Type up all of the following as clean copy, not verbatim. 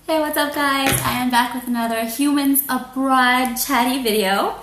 Hey, what's up guys? I am back with another Humans Abroad chatty video.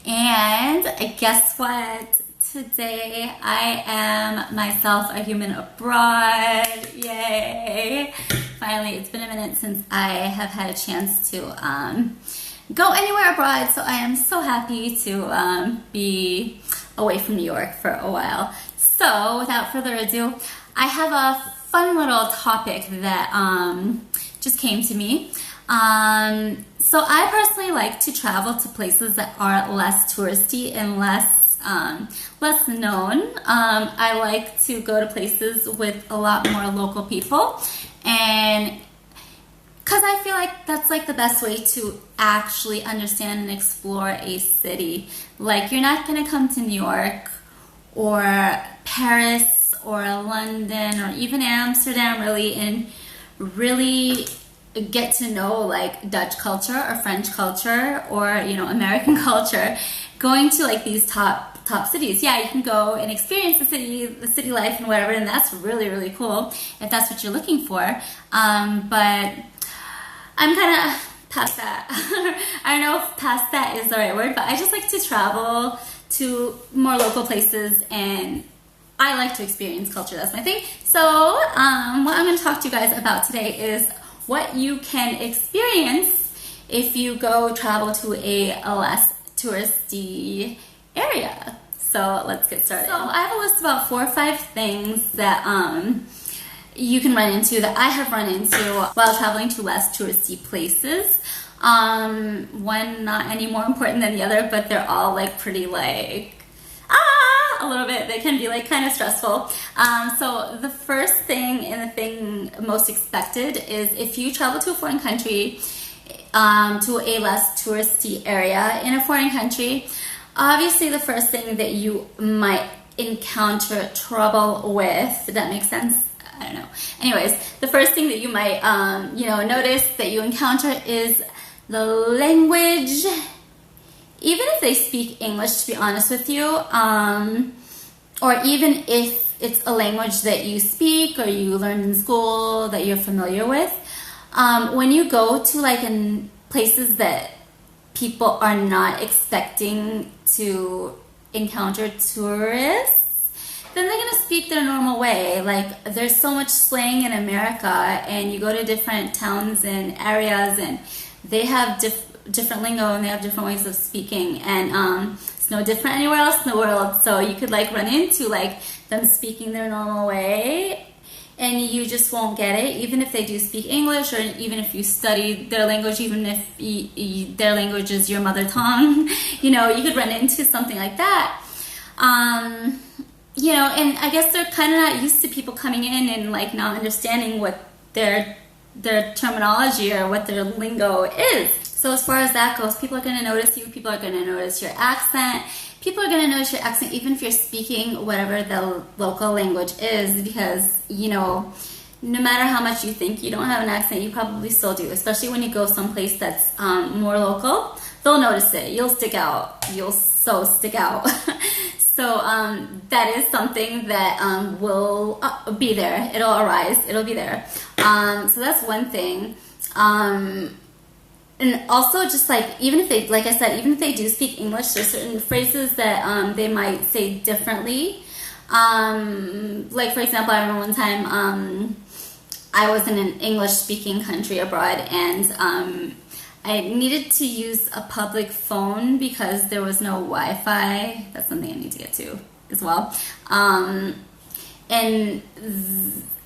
And guess what? Today I am myself a human abroad. Yay! Finally, it's been a minute since I have had a chance to go anywhere abroad, so I am so happy to be away from New York for a while. So without further ado, I have a fun little topic that just came to me. So I personally like to travel to places that are less touristy and less known. I like to go to places with a lot more local people, and because I feel like that's like the best way to actually understand and explore a city. Like, you're not gonna come to New York or Paris or London or even Amsterdam really and really get to know like Dutch culture or French culture or American culture going to like these top cities. Yeah, you can go and experience the city life and whatever, and that's really cool if that's what you're looking for. But I'm kind of past that. I don't know if past that is the right word, but I just like to travel to more local places, and I like to experience culture. That's my thing. So what I'm going to talk to you guys about today is what you can experience if you go travel to a less touristy area. So let's get started. So I have a list of about 4 or 5 things that you can run into, that I have run into while traveling to less touristy places. One not any more important than the other, but they're all like pretty like a little bit. They can be like kind of stressful. So the first thing and the thing most expected is if you travel to a foreign country, to a less touristy area in a foreign country, obviously the first thing that you might encounter trouble with, did that make sense? I don't know. Anyways, the first thing that you might, notice that you encounter is the language. Even if they speak English, to be honest with you, or even if it's a language that you speak or you learned in school that you're familiar with, when you go to like in places that people are not expecting to encounter tourists, then they're gonna speak their normal way. Like, there's so much slang in America, and you go to different towns and areas, and they have different lingo, and they have different ways of speaking, and it's no different anywhere else in the world. So you could like run into like them speaking their normal way, and you just won't get it, even if they do speak English, or even if you study their language, even if their language is your mother tongue. You could run into something like that. And I guess they're kind of not used to people coming in and like not understanding what their terminology or what their lingo is. So as far as that goes, people are going to notice you. People are going to notice your accent. People are going to notice your accent even if you're speaking whatever the local language is, because, no matter how much you think you don't have an accent, you probably still do, especially when you go someplace that's more local. They'll notice it. You'll stick out. You'll so stick out. So that is something that will be there. It'll arise. It'll be there. So that's one thing. And also, just like, even if they, like I said, even if they do speak English, there's certain phrases that they might say differently. Like, for example, I remember one time I was in an English-speaking country abroad, and I needed to use a public phone because there was no Wi-Fi. That's something I need to get to as well. And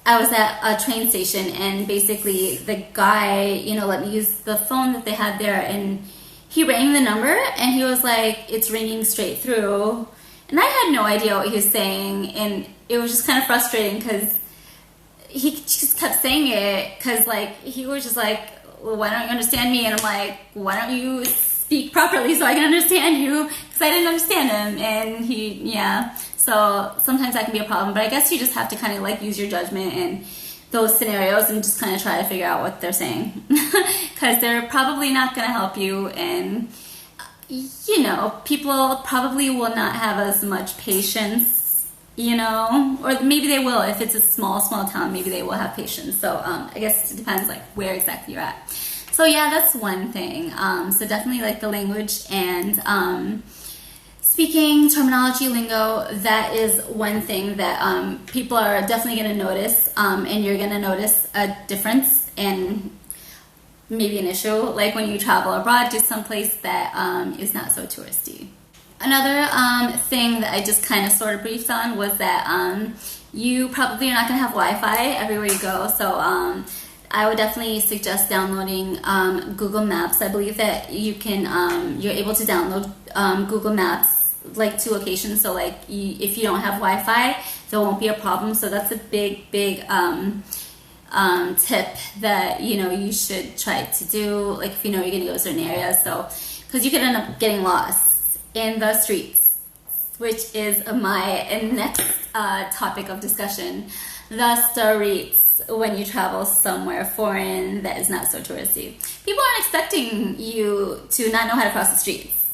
I was at a train station, and basically the guy, let me use the phone that they had there, and he rang the number, and he was like, "It's ringing straight through." And I had no idea what he was saying, and it was just kind of frustrating because he just kept saying it, because like he was just like, "Well, why don't you understand me?" And I'm like, "Why don't you speak properly so I can understand you?" Because I didn't understand him, and so sometimes that can be a problem, but I guess you just have to kind of like use your judgment in those scenarios and just kind of try to figure out what they're saying, because they're probably not going to help you, and people probably will not have as much patience you know, or maybe they will. If it's a small town, maybe they will have patience. So I guess it depends like where exactly you're at. So yeah, that's one thing. So definitely like the language and speaking, terminology, lingo, that is one thing that people are definitely going to notice, and you're going to notice a difference and maybe an issue, like when you travel abroad to someplace that is not so touristy. Another thing that I just kind of sort of briefed on was that you probably are not going to have Wi-Fi everywhere you go, so I would definitely suggest downloading Google Maps. I believe that you can, you're able to download Google Maps like to locations, so like if you don't have Wi-Fi, there won't be a problem. So that's a big tip that, you know, you should try to do, like if you know you're gonna go to certain areas. So because you could end up getting lost in the streets, which is my next topic of discussion, the streets. When you travel somewhere foreign that is not so touristy, people aren't expecting you to not know how to cross the streets,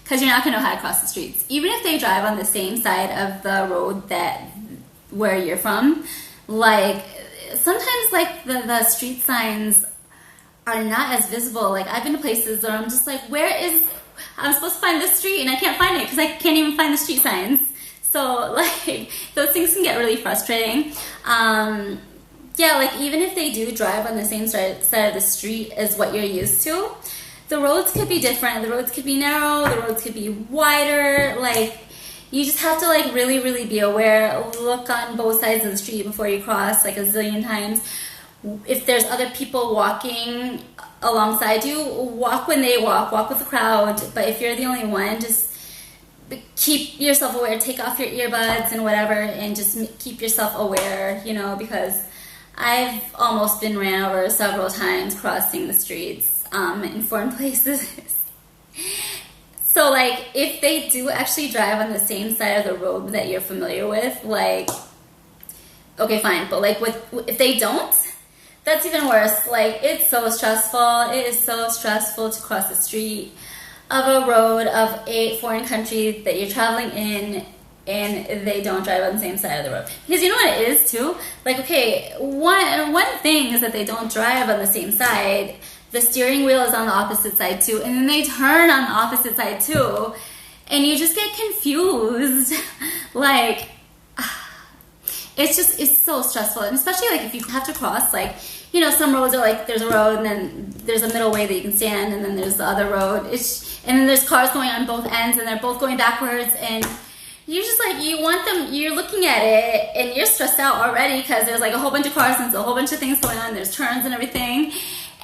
because you're not going to know how to cross the streets. Even if they drive on the same side of the road that where you're from, like sometimes like the street signs are not as visible. Like I've been to places where I'm just like, I'm supposed to find this street and I can't find it because I can't even find the street signs. So like those things can get really frustrating. Yeah, like even if they do drive on the same side of the street as what you're used to, the roads could be different. The roads could be narrow, the roads could be wider. Like you just have to like really be aware. Look on both sides of the street before you cross like a zillion times. If there's other people walking alongside you, walk when they walk with the crowd. But if you're the only one, just keep yourself aware. Take off your earbuds and whatever, and just keep yourself aware, you know, because I've almost been ran over several times crossing the streets in foreign places. So like if they do actually drive on the same side of the road that you're familiar with, like okay fine, but like if they don't, that's even worse. Like it's so stressful. It is so stressful to cross the street of a road of a foreign country that you're traveling in, and they don't drive on the same side of the road. Because you know what it is too? Like, okay, one thing is that they don't drive on the same side. The steering wheel is on the opposite side too, and then they turn on the opposite side too, and you just get confused. Like, it's so stressful, and especially like if you have to cross, like, you know, some roads are like there's a road and then there's a middle way that you can stand, and then there's the other road. And then there's cars going on both ends, and they're both going backwards, and you're just like, you want them, you're looking at it and you're stressed out already because there's like a whole bunch of cars and there's a whole bunch of things going on, there's turns and everything,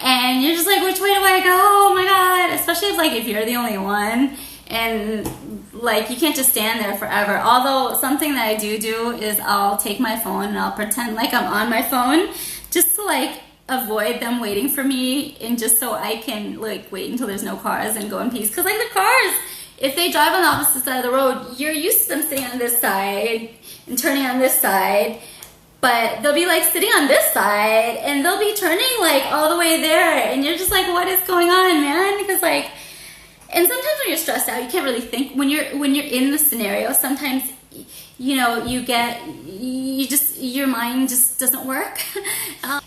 and you're just like, which way do I go? Oh my god. Especially if you're the only one, and like you can't just stand there forever. Although something that I do is I'll take my phone and I'll pretend like I'm on my phone just to like avoid them waiting for me, and just so I can like wait until there's no cars and go in peace. Because like the cars, if they drive on the opposite side of the road, you're used to them sitting on this side and turning on this side, but they'll be like sitting on this side and they'll be turning like all the way there, and you're just like, what is going on, man? Because like, and sometimes when you're stressed out, you can't really think. When you're in the scenario, sometimes, you know, your mind just doesn't work.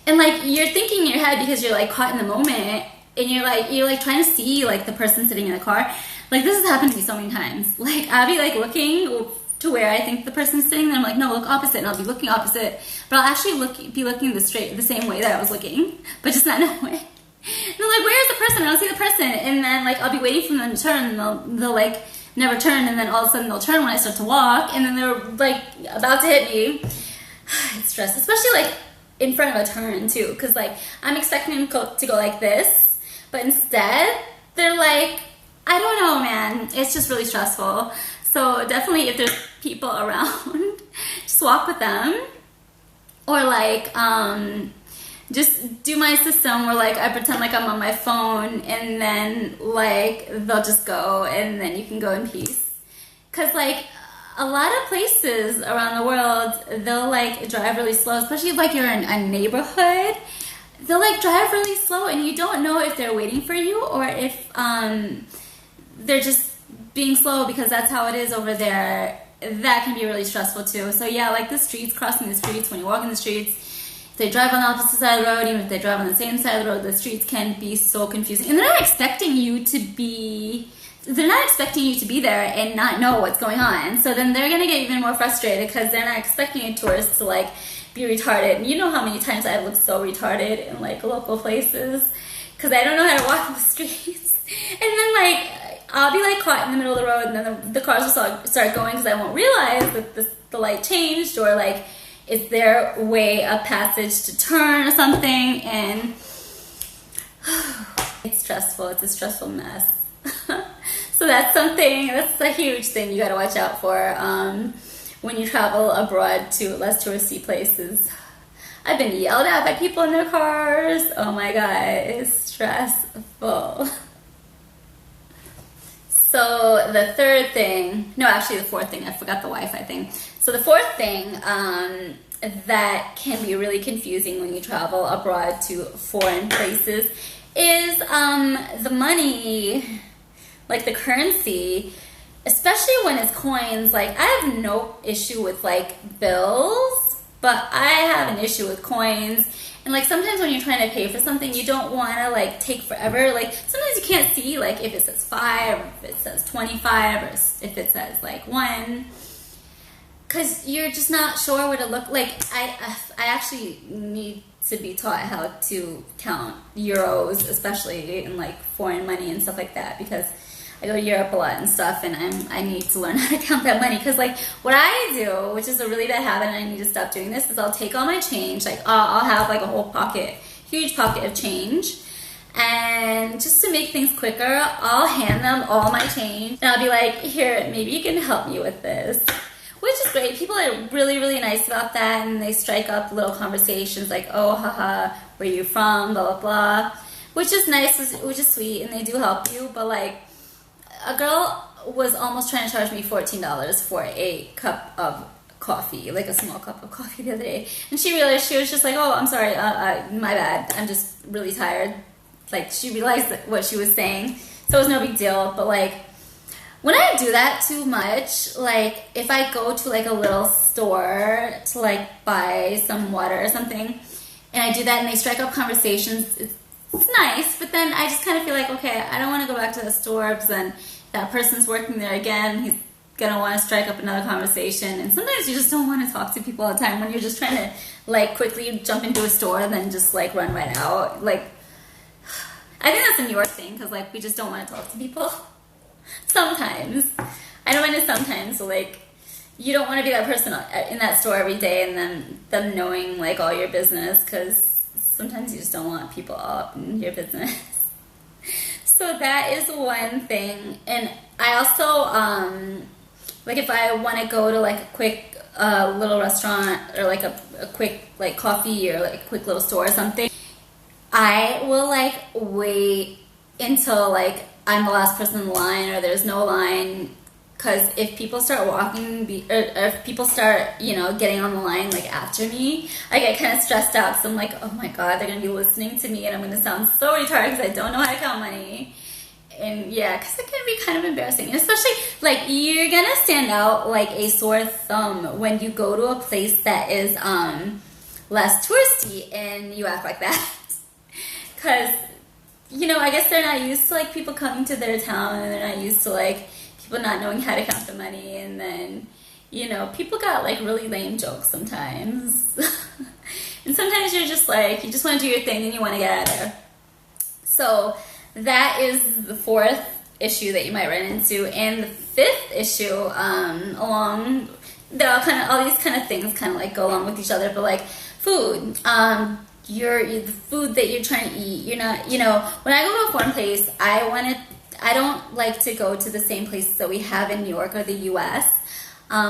And like you're thinking in your head because you're like caught in the moment, and you're like trying to see like the person sitting in the car. Like this has happened to me so many times. Like I'll be like looking to where I think the person's sitting, and I'm like, no, look opposite, and I'll be looking opposite, but I'll actually be looking the same way that I was looking, but just not knowing. And they're like, where's the person? I don't see the person. And then like I'll be waiting for them to turn, and they'll like never turn, and then all of a sudden they'll turn when I start to walk, and then they're like about to hit me. It's stress, especially like in front of a turn too, because like I'm expecting them to go like this, but instead they're like, I don't know, man. It's just really stressful. So definitely if there's people around, just walk with them, or like just do my system where like I pretend like I'm on my phone, and then like they'll just go, and then you can go in peace. Cause like a lot of places around the world, they'll like drive really slow, especially if like you're in a neighborhood. They'll like drive really slow, and you don't know if they're waiting for you or if they're just being slow because that's how it is over there. that can be really stressful too. So yeah, like the streets, crossing the streets, when you walk in the streets, if they drive on the opposite side of the road, even if they drive on the same side of the road, the streets can be so confusing. And they're not expecting you to be there and not know what's going on. So then they're gonna get even more frustrated because they're not expecting a tourist to like be retarded. And you know how many times I've looked so retarded in like local places because I don't know how to walk the streets. And then like I'll be like caught in the middle of the road, and then the cars will start going because I won't realize that the light changed, or like it's their way of passage to turn or something, and it's stressful. It's a stressful mess. So that's a huge thing you gotta watch out for when you travel abroad to less touristy places. I've been yelled at by people in their cars. Oh my god, it's stressful. So the fourth thing, I forgot the Wi-Fi thing. So the fourth thing that can be really confusing when you travel abroad to foreign places is the money, like the currency, especially when it's coins. Like I have no issue with like bills, but I have an issue with coins. And like sometimes when you're trying to pay for something, you don't want to like take forever. Like sometimes you can't see like if it says 5 or if it says 25 or if it says like 1, because you're just not sure what it look like. I actually need to be taught how to count euros, especially in like foreign money and stuff like that, because I go to Europe a lot and stuff, and I need to learn how to count that money. Because like what I do, which is a really bad habit, and I need to stop doing this, is I'll take all my change, like I'll have like a whole huge pocket of change, and just to make things quicker, I'll hand them all my change, and I'll be like, here, maybe you can help me with this. Which is great. People are really, really nice about that, and they strike up little conversations like, oh, haha, where you from, blah, blah, blah, which is nice, which is sweet, and they do help you. But like, a girl was almost trying to charge me $14 for a cup of coffee, like a small cup of coffee the other day. And she realized, she was just like, oh, I'm sorry, my bad, I'm just really tired. Like, she realized what she was saying, so it was no big deal. But like, when I do that too much, like if I go to like a little store to like buy some water or something, and I do that and they strike up conversations, it's nice, but then I just kind of feel like, okay, I don't want to go back to the store because then that person's working there again, he's gonna want to strike up another conversation. And sometimes you just don't want to talk to people all the time when you're just trying to like quickly jump into a store and then just like run right out. Like, I think that's a New York thing, because like we just don't want to talk to people. Sometimes. I don't mind it sometimes. So like, you don't want to be that person in that store every day and then them knowing like all your business, because sometimes you just don't want people all up in your business. So that is one thing. And I also, like if I want to go to like a quick little restaurant, or like a quick like coffee, or like a quick little store or something, I will like wait until like I'm the last person in the line, or there's no line. Because if people start walking, or if people start, you know, getting on the line like after me, I get kind of stressed out. So I'm like, oh my god, they're gonna be listening to me, and I'm gonna sound so retarded because I don't know how to count money. And yeah, because it can be kind of embarrassing, and especially like you're gonna stand out like a sore thumb when you go to a place that is less touristy and you act like that. Because you know, I guess they're not used to like people coming to their town, and they're not used to like people not knowing how to count the money. And then, you know, people got like really lame jokes sometimes. And sometimes you're just like, you just want to do your thing and you want to get out of there. So that is the fourth issue that you might run into. And the fifth issue, along, they're all these kind of things kind of like go along with each other, but like food. The food that you're trying to eat, you're not, you know, when I go to a foreign place, I don't like to go to the same places that we have in New York or the U.S. I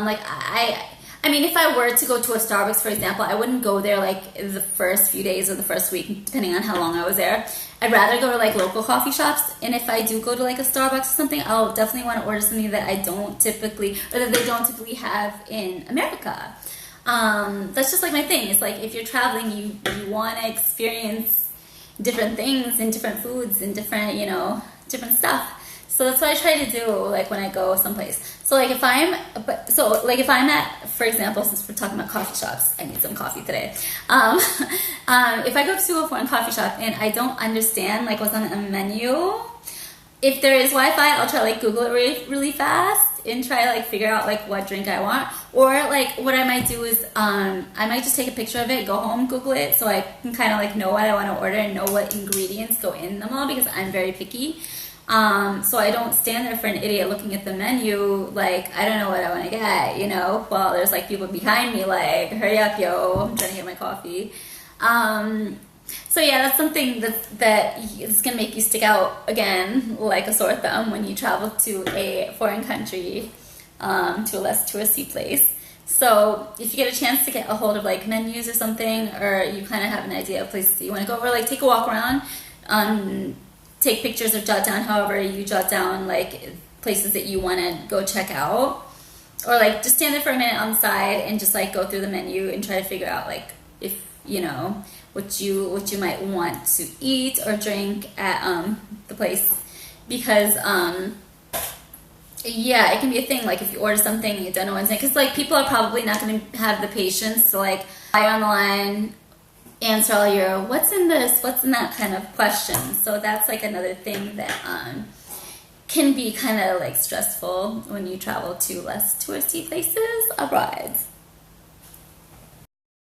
mean, if I were to go to a Starbucks, for example, I wouldn't go there like the first few days or the first week, depending on how long I was there. I'd rather go to like local coffee shops. And if I do go to like a Starbucks or something, I'll definitely want to order something that I don't typically, or that they don't typically have in America. That's just like my thing. It's like if you're traveling, you want to experience different things and different foods and different, you know, different stuff. So that's what I try to do, like when I go someplace. So like if I'm at, for example, since we're talking about coffee shops, I need some coffee today. If I go to a foreign coffee shop and I don't understand like what's on the menu, if there is Wi-Fi, I'll try like Google it really fast and try like figure out like what drink I want. Or like what I might do is I might just take a picture of it, go home, Google it, so I can kind of like know what I want to order and know what ingredients go in them all, because I'm very picky. So I don't stand there for an idiot looking at the menu like I don't know what I want to get, you know, while there's like people behind me like, hurry up, yo, I'm trying to get my coffee. So yeah, that's something that is going to make you stick out again like a sore thumb when you travel to a foreign country, to a less touristy place. So if you get a chance to get a hold of like menus or something, or you kind of have an idea of places that you want to go, or like take a walk around, take pictures or jot down, however you jot down like places that you want to go check out, or like just stand there for a minute on the side and just like go through the menu and try to figure out like if you know what you might want to eat or drink at the place, because yeah, it can be a thing like if you order something and you don't know what's in it, because like people are probably not going to have the patience to like buy on the line, answer all your what's in this, what's in that kind of questions. So that's like another thing that can be kind of like stressful when you travel to less touristy places abroad.